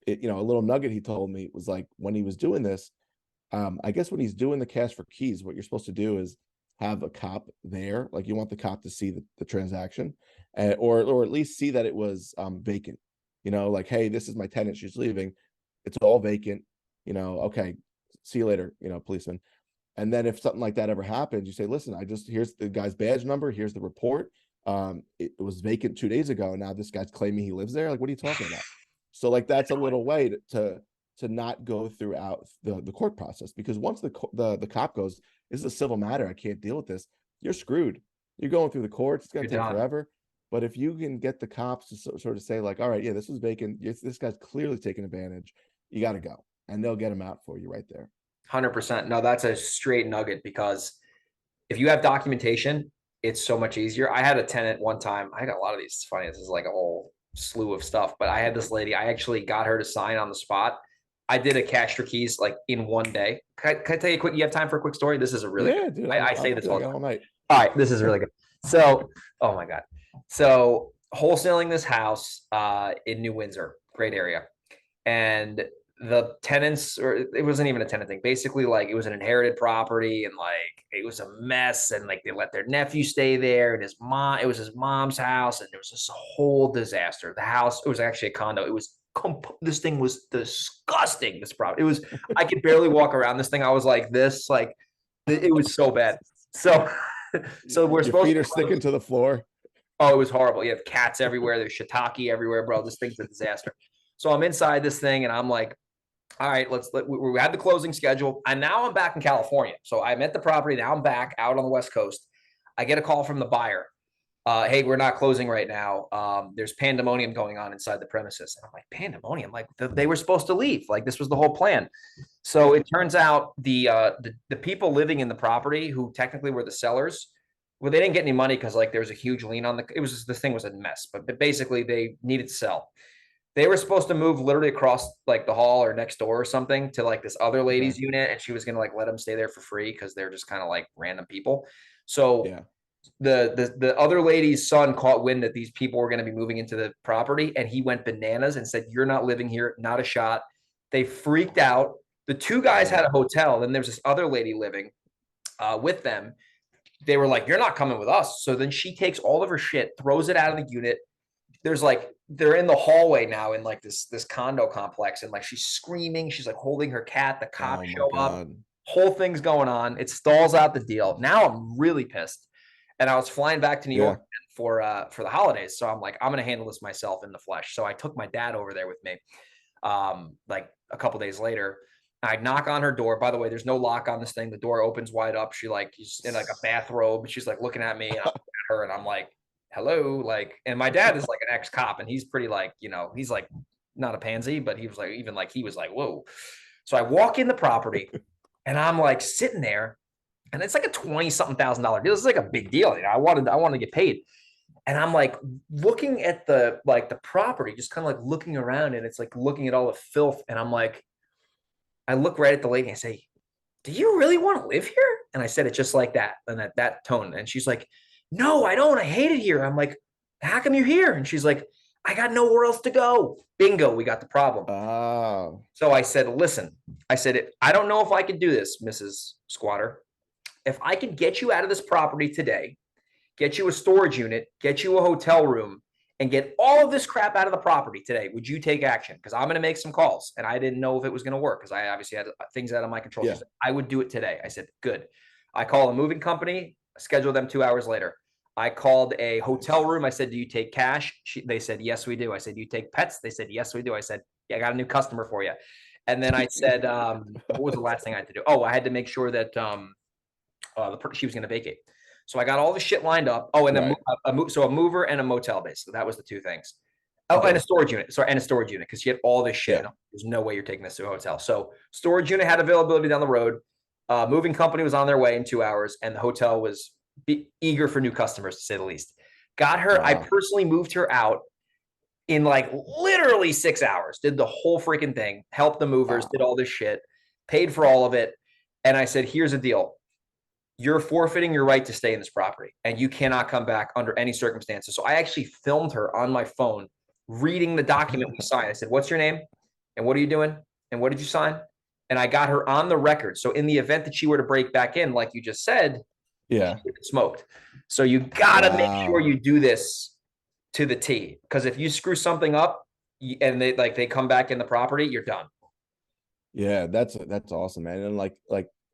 a little nugget he told me was like, when he was doing this, I guess when he's doing the cash for keys, what you're supposed to do is have a cop there. Like, you want the cop to see the transaction, or at least see that it was vacant. Like, hey, this is my tenant. She's leaving. It's all vacant. Okay, see you later, policeman. And then if something like that ever happens, you say, listen, here's the guy's badge number. Here's the report. It was vacant 2 days ago. Now this guy's claiming he lives there. Like, what are you talking about? So like, that's a little way to not go throughout the court process, because once the cop goes, this is a civil matter, I can't deal with this, you're screwed. You're going through the courts. It's going to take forever. But if you can get the cops to sort of say like, all right, yeah, this was vacant. This guy's clearly taking advantage. You got to go, and they'll get him out for you right there. 100%. No, that's a straight nugget, because if you have documentation, it's so much easier. I had a tenant one time. I got a lot of these. It's funny. This is like a whole slew of stuff, but I had this lady. I actually got her to sign on the spot. I did a cash for keys like in one day. Can I tell you quick? You have time for a quick story? This is a really good. Dude, I say this all night. All right, this is really good. So, oh my God. So wholesaling this house in New Windsor, great area. And the tenants, or it wasn't even a tenant thing. Basically, like, it was an inherited property, and like it was a mess, and like they let their nephew stay there, and it was his mom's house, and there was this whole disaster. The house, it was actually a condo. It was this thing was disgusting. This property, I could barely walk around this thing. I was like this, like it was so bad. So we're supposed feet are sticking to the floor. Oh, it was horrible. You have cats everywhere. There's shiitake everywhere, bro. This thing's a disaster. So I'm inside this thing, and I'm like, all right, we had the closing schedule, and now I'm back in California. So I'm at the property. Now I'm back out on the West Coast. I get a call from the buyer. Hey, we're not closing right now. There's pandemonium going on inside the premises. And I'm like, pandemonium? Like, they were supposed to leave. Like, this was the whole plan. So it turns out the people living in the property, who technically were the sellers, well, they didn't get any money because like there was a huge lien on this thing was a mess, but basically they needed to sell. They were supposed to move literally across like the hall or next door or something to like this other lady's unit, and she was going to like let them stay there for free because they're just kind of like random people. So The other lady's son caught wind that these people were going to be moving into the property, and he went bananas and said, "You're not living here, not a shot." They freaked out. The two guys had a hotel, and there's this other lady living with them. They were like, "You're not coming with us." So then she takes all of her shit, throws it out of the unit. There's like, they're in the hallway now in like this condo complex, and like she's screaming, she's like holding her cat. The cops show up, whole thing's going on. It stalls out the deal. Now I'm really pissed, and I was flying back to New York for the holidays, so I'm like, I'm gonna handle this myself in the flesh. So I took my dad over there with me. Like a couple days later, I knock on her door. By the way, there's no lock on this thing. The door opens wide up. She's in like a bathrobe. She's like looking at me, and I'm looking at her, and I'm like, hello. Like, and my dad is like an ex-cop, and he's pretty like, he's like not a pansy, but he was like, even like, he was like, whoa. So I walk in the property, and I'm like sitting there, and it's like a $20-something thousand deal. This is like a big deal. I wanted to get paid. And I'm like looking at the property, just kind of like looking around, and it's like looking at all the filth. And I'm like, I look right at the lady and I say, "Do you really want to live here?" And I said it just like that, and that tone. And she's like, "No, I don't. I hate it here." I'm like, "How come you're here?" And she's like, "I got nowhere else to go." Bingo, we got the problem. Oh. So I said, "Listen," I said, "I don't know if I can do this, Mrs. Squatter. If I can get you out of this property today, get you a storage unit, get you a hotel room, and get all of this crap out of the property today, would you take action? Because I'm going to make some calls." And I didn't know if it was going to work because I obviously had things out of my control. Yeah. Said, "I would do it today." I said, "Good." I call a moving company, scheduled them 2 hours later. I called a hotel room. I said, "Do you take cash?" They said, "Yes, we do." I said, "Do you take pets?" They said, "Yes, we do." I said, "Yeah, I got a new customer for you." And then I said, what was the last thing I had to do? Oh, I had to make sure that she was going to vacate. So I got all the shit lined up. Oh, and then a mover and a motel, basically. That was the two things. Oh, okay. And a storage unit. Sorry, and a storage unit, because she had all this shit. Yeah. There's no way you're taking this to a hotel. So storage unit had availability down the road. Moving company was on their way in 2 hours, and the hotel was eager for new customers, to say the least. Got her. Wow. I personally moved her out in like literally 6 hours. Did the whole freaking thing. Helped the movers. Wow. Did all this shit. Paid for all of it. And I said, "Here's the deal. You're forfeiting your right to stay in this property, and you cannot come back under any circumstances." So I actually filmed her on my phone reading the document we signed. I said, "What's your name? And what are you doing? And what did you sign?" And I got her on the record. So in the event that she were to break back in, like you just said, yeah, she would get smoked. So you got to make sure you do this to the T, because if you screw something up and they come back in the property, you're done. Yeah, that's awesome, man. And like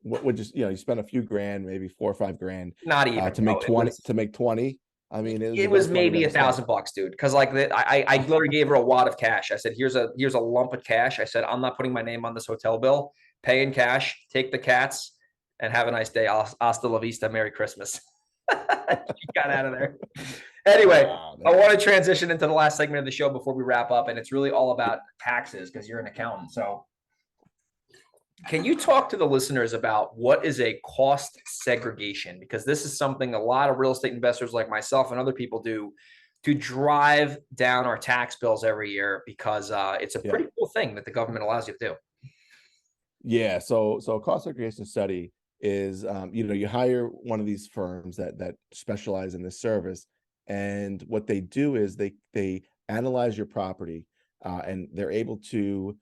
what would you spend a few grand, maybe $4 or $5 grand, not even to make 20. I mean, it was maybe $1,000, dude. Because like I literally gave her a wad of cash. I said, here's a lump of cash. I said, "I'm not putting my name on this hotel bill. Pay in cash. Take the cats, and have a nice day. Hasta la vista. Merry Christmas." She got out of there. Anyway, I want to transition into the last segment of the show before we wrap up, and it's really all about taxes, because you're an accountant. So can you talk to the listeners about what is a cost segregation? Because this is something a lot of real estate investors like myself and other people do to drive down our tax bills every year, because it's a pretty cool thing that the government allows you to do. Yeah. So a cost segregation study is, you hire one of these firms that specialize in this service. And what they do is they analyze your property, and they're able to,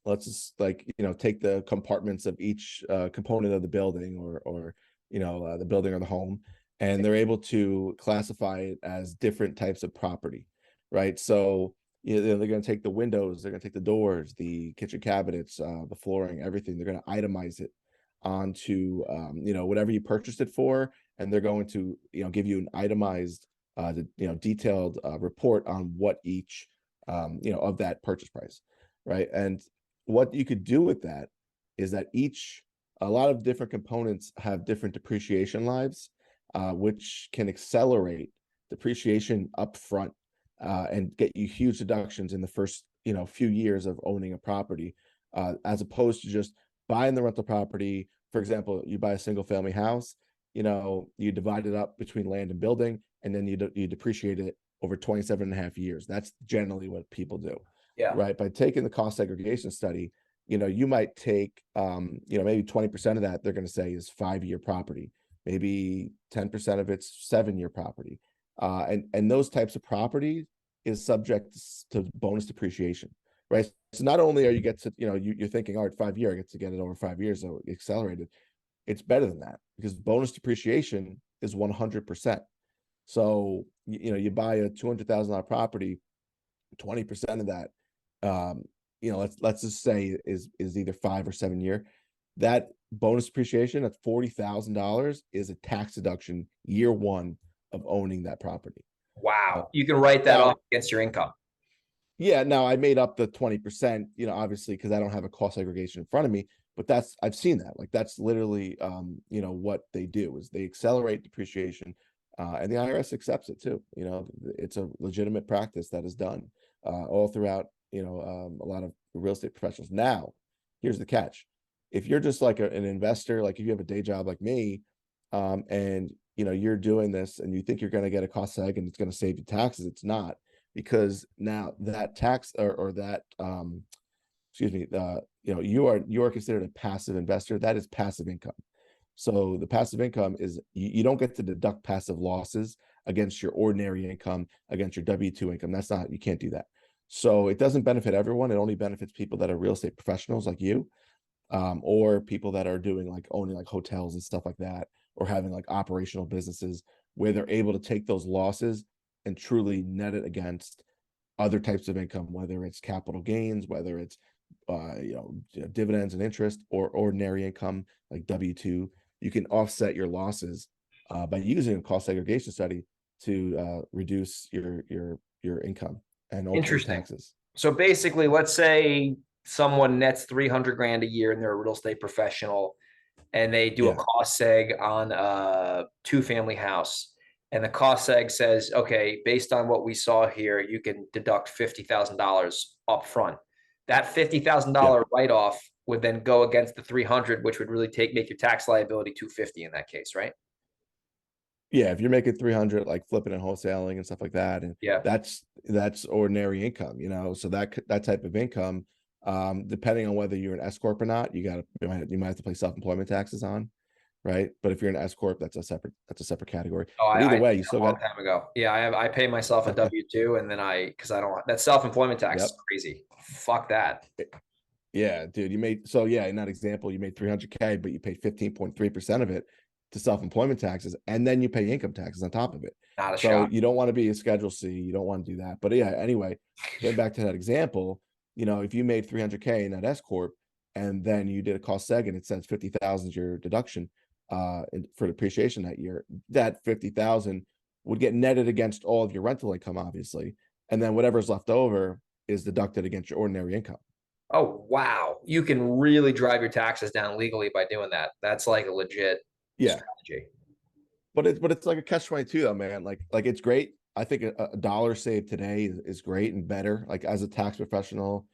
let's just take the compartments of each component of the building, or the building or the home, and they're able to classify it as different types of property, right? So they're going to take the windows, they're going to take the doors, the kitchen cabinets, the flooring, everything. They're going to itemize it onto whatever you purchased it for, and they're going to give you an itemized detailed report on what each of that purchase price. Right. And what you could do with that is that a lot of different components have different depreciation lives, which can accelerate depreciation up front, and get you huge deductions in the first, few years of owning a property, as opposed to just buying the rental property. For example, you buy a single family house, you divide it up between land and building, and then you depreciate it over 27.5 years. That's generally what people do. Yeah. Right. By taking the cost segregation study, you might take, maybe 20% of that they're going to say is 5-year property. maybe 10% of it's 7-year property. And those types of properties is subject to bonus depreciation, right? So not only are you get to, you're thinking, all right, 5 year, I get to get it over 5 years, so accelerated. It's better than that because bonus depreciation is 100%. So, you buy a $200,000 property, 20% of that, let's just say is either 5 or 7 year. That bonus depreciation at $40,000 is a tax deduction year one of owning that property. Wow. You can write that off against your income. Yeah, now I made up the 20%, obviously, because I don't have a cost segregation in front of me, but I've seen that. Like that's literally, what they do is they accelerate depreciation, and the IRS accepts it too. It's a legitimate practice that is done all throughout, a lot of real estate professionals. Now, here's the catch. If you're just like an investor, like if you have a day job like me, and you're doing this and you think you're going to get a cost seg and it's going to save you taxes, it's not, because now that tax or that excuse me, you are considered a passive investor. That is passive income. So the passive income is you don't get to deduct passive losses against your ordinary income, against your W-2 income. You can't do that. So it doesn't benefit everyone. It only benefits people that are real estate professionals like you, or people that are doing like owning like hotels and stuff like that, or having like operational businesses where they're able to take those losses and truly net it against other types of income, whether it's capital gains, whether it's dividends and interest, or ordinary income like W-2. You can offset your losses by using a cost segregation study to reduce your income and ultimately taxes. So basically, let's say someone nets 300 grand a year and they're a real estate professional and they do a cost seg on a 2-family house. And the cost seg says, okay, based on what we saw here, you can deduct $50,000 up front. That $50,000 write-off would then go against the 300, which would really make your tax liability 250 in that case, right? Yeah, if you're making 300, like flipping and wholesaling and stuff like that, and that's ordinary income, so that type of income, depending on whether you're an S corp or not, you might have to pay self-employment taxes on, right? But if you're an S corp, that's a separate category. But either way, you still got time ago. Yeah, I pay myself a W-2, and then because I don't, that self-employment tax is crazy. Fuck that. Yeah, dude, in that example, you made 300K, but you paid 15.3% of it to self-employment taxes, and then you pay income taxes on top of it. Not a So shock. you don't want to be a Schedule C. You don't want to do that. But yeah, anyway, getting back to that example, if you made 300K in that S corp, and then you did a cost seg and it says 50,000 is your deduction for depreciation that year, that 50,000 would get netted against all of your rental income, obviously, and then whatever's left over is deducted against your ordinary income. Oh, wow. You can really drive your taxes down legally by doing that. That's like a legit strategy. But it's like a catch-22 though, man. Like it's great. I think a dollar saved today is great and better. Like as a tax professional,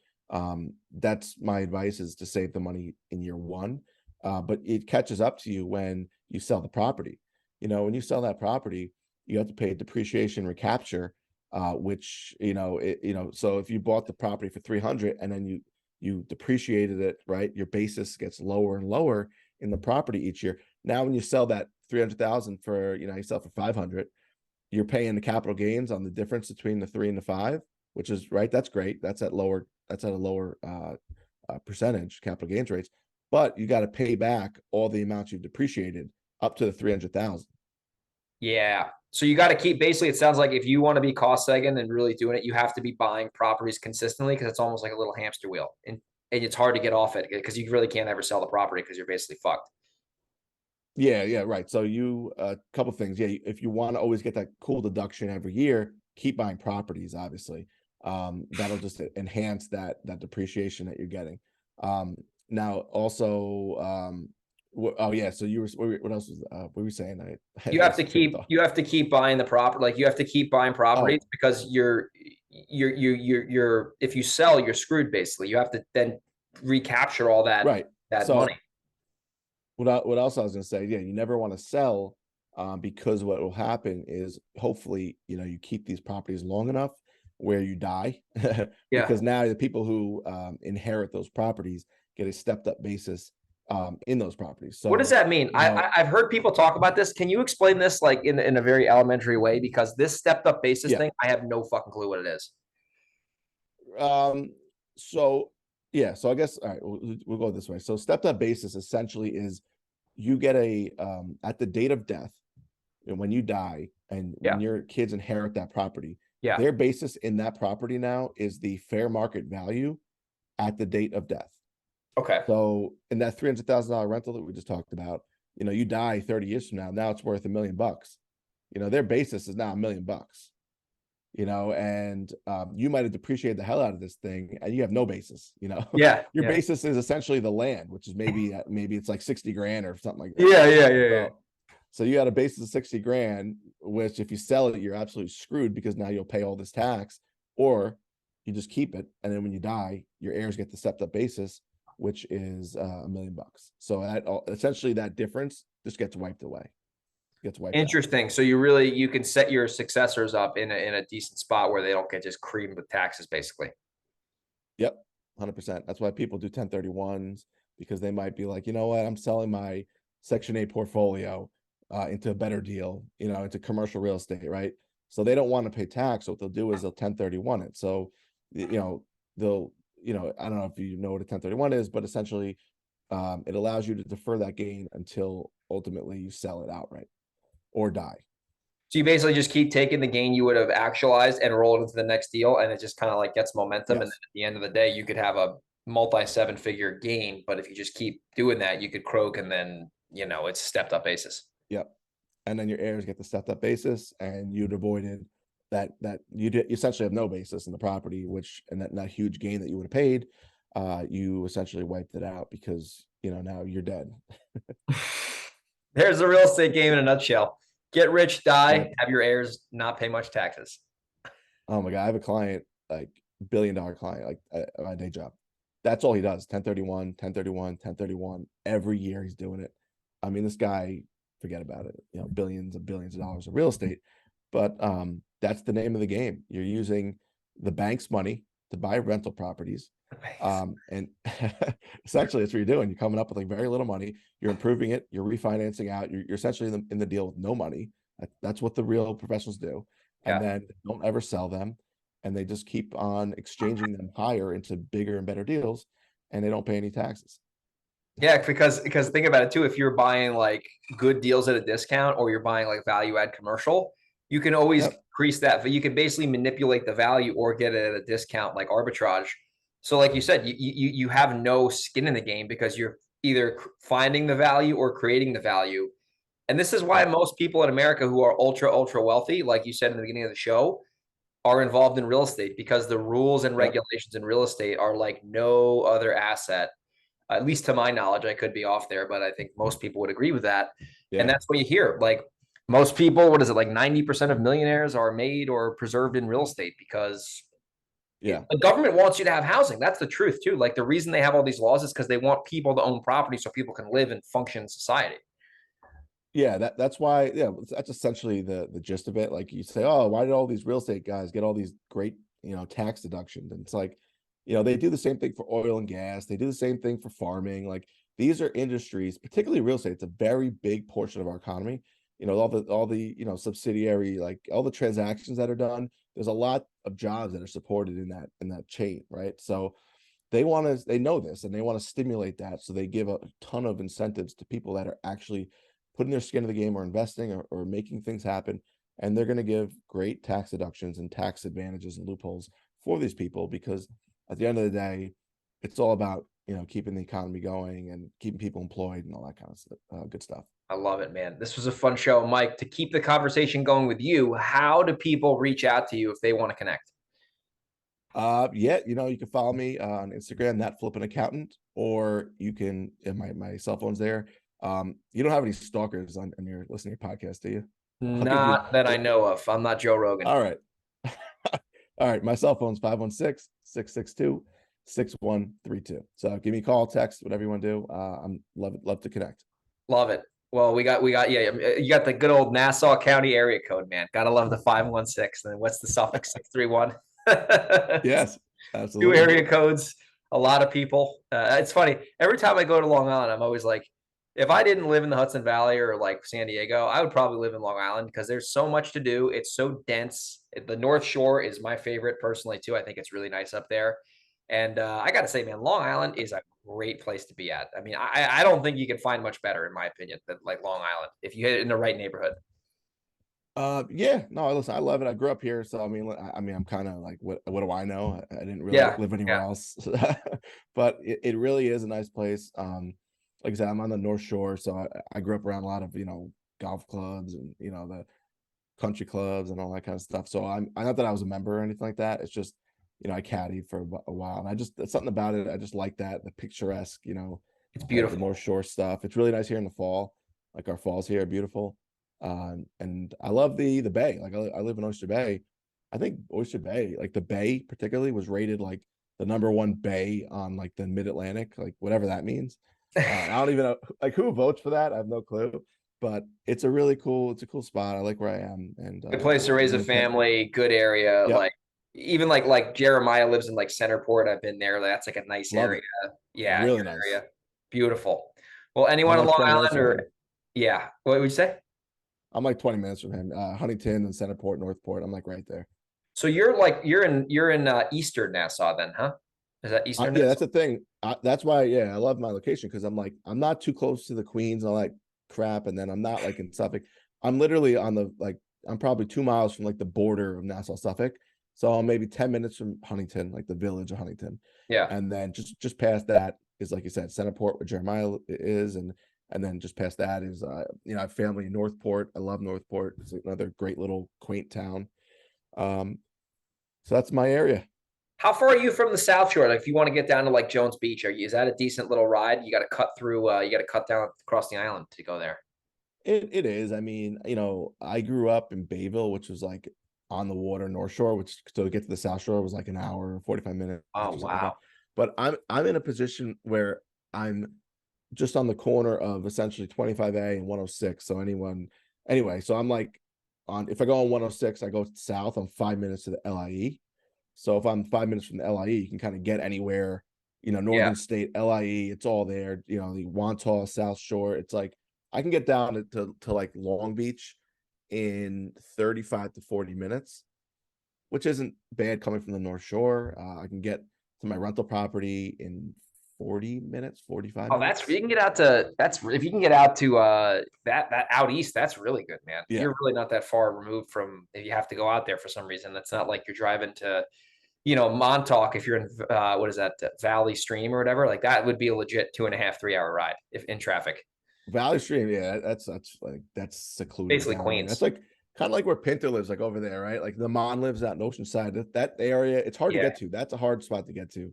that's my advice, is to save the money in year one. But it catches up to you when you sell the property. When you sell that property, you have to pay depreciation recapture, which so if you bought the property for 300 and then you depreciated it, right? Your basis gets lower and lower in the property each year. Now, when you sell that 300,000 for, you sell for 500, you're paying the capital gains on the difference between the 3 and the 5, which is right. That's great. That's at a lower percentage capital gains rates, but you got to pay back all the amounts you've depreciated up to the 300,000. Yeah. So you got to keep, basically, it sounds like if you want to be cost segging and really doing it, you have to be buying properties consistently, because it's almost like a little hamster wheel, and it's hard to get off it because you really can't ever sell the property because you're basically fucked. Yeah, right. So a couple things. Yeah, if you want to always get that cool deduction every year, keep buying properties, obviously. That'll just enhance that depreciation that you're getting. Now also, so what else was what were you saying? You have to keep buying the property. Like you have to keep buying properties because you're if you sell, you're screwed basically. You have to then recapture all that money. What else I was going to say? Yeah, you never want to sell, because what will happen is hopefully you keep these properties long enough where you die, because now the people who inherit those properties get a stepped up basis in those properties. So what does that mean? I've heard people talk about this. Can you explain this like in a very elementary way? Because this stepped up basis yeah. thing, I have no fucking clue what it is. So yeah, so I guess all right, we'll go this way. So stepped up basis essentially is you get a at the date of death, and when you die and when your kids inherit that property, their basis in that property now is the fair market value at the date of death. Okay. So in that $300,000 rental that we just talked about, you die 30 years from now it's worth $1 million. Their basis is now $1 million. And you might have depreciated the hell out of this thing and you have no basis, your basis is essentially the land, which is maybe it's like 60 grand or something like that. Yeah. So you got a basis of 60 grand, which if you sell it, you're absolutely screwed because now you'll pay all this tax, or you just keep it. And then when you die, your heirs get the stepped up basis, which is $1 million. So essentially that difference just gets wiped away. Interesting. So you can set your successors up in a decent spot where they don't get just creamed with taxes, basically. Yep, 100%. That's why people do 1031s, because they might be like, you know what, I'm selling my Section 8 portfolio into a better deal, into commercial real estate, right? So they don't want to pay tax. So what they'll do is they'll 1031 it. So, they'll, I don't know if you know what a 1031 is, but essentially it allows you to defer that gain until ultimately you sell it outright or die. So you basically just keep taking the gain you would have actualized and roll it into the next deal, and it just kind of like gets momentum. Yes. And then at the end of the day, you could have a multi-7-figure gain, but if you just keep doing that, you could croak, and then it's stepped up basis. Yep. And then your heirs get the stepped up basis, and you'd avoided that you essentially have no basis in the property, and that huge gain that you would have paid, you essentially wiped it out because now you're dead. There's the real estate game in a nutshell. Get rich, die, have your heirs not pay much taxes. Oh my God. I have a client, like $1 billion client, like at my day job. That's all he does. 1031 every year he's doing it. I mean, this guy, forget about it, billions and billions of dollars of real estate, but that's the name of the game. You're using the bank's money to buy rental properties. And essentially that's what you're doing. You're coming up with like very little money. You're improving it. You're refinancing out. You're essentially in the deal with no money. That's what the real professionals do. And then don't ever sell them. And they just keep on exchanging them higher into bigger and better deals. And they don't pay any taxes. Yeah, because think about it too. If you're buying like good deals at a discount, or you're buying like value add commercial, you can always increase that. But you can basically manipulate the value or get it at a discount, like arbitrage. So like you said, you have no skin in the game because you're either finding the value or creating the value. And this is why most people in America who are ultra wealthy, like you said in the beginning of the show, are involved in real estate, because the rules and regulations in real estate are like no other asset. At least to my knowledge, I could be off there, but I think most people would agree with that. Yeah. And that's what you hear. Like most people, what is it? Like 90% of millionaires are made or preserved in real estate because the government wants you to have housing. That's the truth too. Like the reason they have all these laws is because they want people to own property so people can live and function in society. Yeah, that's why. Yeah, that's essentially the gist of it. Like you say, oh, why did all these real estate guys get all these great tax deductions? And it's like, they do the same thing for oil and gas. They do the same thing for farming. Like these are industries, particularly real estate. It's a very big portion of our economy. All the subsidiary, like all the transactions that are done. There's a lot of jobs that are supported in that chain, right? So they know this and they want to stimulate that. So they give a ton of incentives to people that are actually putting their skin in the game or investing or making things happen. And they're going to give great tax deductions and tax advantages and loopholes for these people, because at the end of the day, it's all about, keeping the economy going and keeping people employed and all that kind of good stuff. I love it, man. This was a fun show. Mike, to keep the conversation going with you, how do people reach out to you if they want to connect? You can follow me on Instagram, that flipping accountant, or you can, my cell phone's there. You don't have any stalkers on your listening to your podcast, do you? Not that I know of. I'm not Joe Rogan. All right. All right. My cell phone's 516-662-6132. So give me a call, text, whatever you want to do. I'm love to connect. Love it. Well, we got you got the good old Nassau County area code, man. Gotta love the 516. And then what's the suffix 631? Yes, absolutely. 2 area codes. a lot of people. It's funny. Every time I go to Long Island, I'm always like, if I didn't live in the Hudson Valley or like San Diego, I would probably live in Long Island because there's so much to do. It's so dense. The North Shore is my favorite personally too. I think it's really nice up there. And I got to say, man, Long Island is a great place to be at. I mean, I don't think you can find much better, in my opinion, than like Long Island if you hit it in the right neighborhood. Yeah, no, listen, I love it. I grew up here, so I mean, I'm kind of like, what do I know? I didn't really Yeah, live anywhere yeah, else, but it really is a nice place. Like I said, I'm on the North Shore, so I grew up around a lot of golf clubs and the country clubs and all that kind of stuff. So I not that I was a member or anything like that. It's just I caddied for a while, and there's something about it. I just like that, the picturesque, it's the beautiful. North Shore stuff. It's really nice here in the fall. Like our falls here are beautiful. And I love the bay. Like I live in Oyster Bay. I think Oyster Bay, like the bay particularly, was rated like the #1 bay on like the Mid-Atlantic, like whatever that means. I don't even know like who votes for that. I have no clue. But it's a cool spot. I like where I am, and Good place to raise a family, good area. Yep, Like even like Jeremiah lives in like Centerport. I've been there. That's like a nice love area. it. Yeah, Really good nice. area. Beautiful. Well, anyone I'm on like Long 20 minutes Island from or him. yeah, what would you say? I'm like 20 minutes from him. Huntington and Centerport, Northport. I'm like right there. So you're in Eastern Nassau then, huh? Is that Eastern Yeah, Nassau? that's the thing. That's why, yeah, I love my location because I'm like, I'm not too close to the Queens and all that crap. And then I'm not like in Suffolk. I'm literally on the, like, I'm probably 2 miles from like the border of Nassau, Suffolk. So I'm maybe 10 minutes from Huntington, like the village of Huntington. Yeah. And then just past that is, like you said, Centerport, where Jeremiah is. And then just past that is, I have family in Northport. I love Northport. It's another great little quaint town. Um, so that's my area. How far are you from the South Shore? Like if you want to get down to like Jones Beach, is that a decent little ride? You got to cut through, you got to cut down across the island to go there. It is. I mean, I grew up in Bayville, which was like on the water, North Shore, which to get to the South Shore was like an hour, 45 minutes Oh, or something like that. wow. But I'm in a position where I'm just on the corner of essentially 25A and 106. So anyway, so I'm like if I go on 106, I go south, I'm 5 minutes to the LIE. So if I'm 5 minutes from the LIE, you can kind of get anywhere, Yeah. Northern State, LIE, it's all there, the Wantagh, South Shore. It's like I can get down to like Long Beach in 35 to 40 minutes, which isn't bad coming from the North Shore. I can get to my rental property in 40 minutes, 45 Oh, minutes. you can get out to if you can get out to that out east, that's really good, man. Yeah. You're really not that far removed from if you have to go out there for some reason. That's not like you're driving to, Montauk if you're in what is that, Valley Stream or whatever. Like that would be a legit 2.5, 3 hour ride if in traffic. Valley Stream, yeah, that's secluded Basically down there. That's Queens. like kind of like where Pinter lives, like over there, right? Like the Mon lives out in Oceanside. That area, it's hard to Yeah. get to. That's a hard spot to get to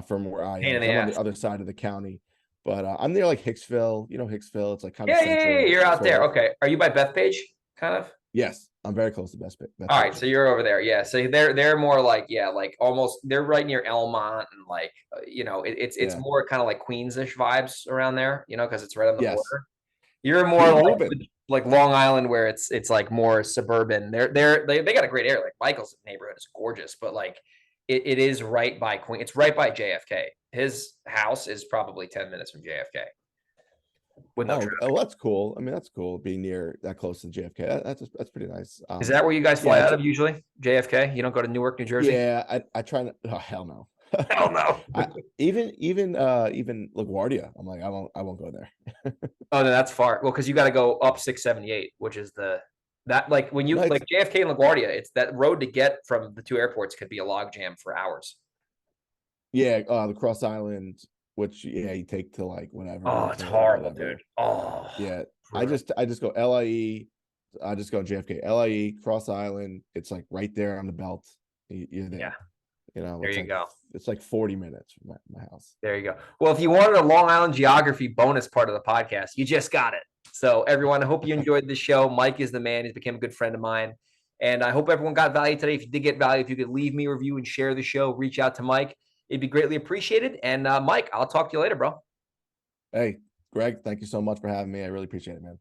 from where I Pain am. in 'Cause the I'm on the ass. other side of the county. But I'm near like Hicksville. Hicksville. It's like kind of Yeah, yeah, yeah, yeah. central, You're out sort there. of. Okay. Are you by Bethpage? Kind of. Yes, I'm very close to All right, Bethpage. so you're over there. Yeah. So they're more like, yeah, like almost they're right near Elmont and like it's Yeah. more kind of like Queens-ish vibes around there, because it's right on the Yes. border. You're more Keep moving. like Long Island where it's like more suburban. They got a great area. Like Michael's neighborhood is gorgeous, but like it is right by Queen. It's right by JFK. His house is probably 10 minutes from JFK with no Oh, traffic. that's cool. I mean, that's cool being near that close to JFK. That's pretty nice. Is that where you guys Yeah, fly out of usually? JFK? You don't go to Newark, New Jersey? yeah. I try not. Oh, hell no. Hell no. I even LaGuardia. I'm like, I won't go there. Oh, no, that's far. Well, because you got to go up 678, which is that like when you No, like JFK and LaGuardia, it's that road to get from the two airports could be a log jam for hours. yeah, the Cross Island, which you take to like whatever, Oh, it's Milton, horrible, whatever. dude. Oh, Yeah, brutal. I just go LIE. I just go JFK, LIE, Cross Island. It's like right there on the belt. You're there. Yeah, there It's you like go. 40 minutes from my house. There you go. Well, if you wanted a Long Island geography bonus part of the podcast, you just got it. So, everyone, I hope you enjoyed the show. Mike is the man. He's become a good friend of mine. And I hope everyone got value today. If you did get value, if you could leave me a review and share the show, reach out to Mike. It'd be greatly appreciated. And Mike, I'll talk to you later, bro. Hey, Greg, thank you so much for having me. I really appreciate it, man.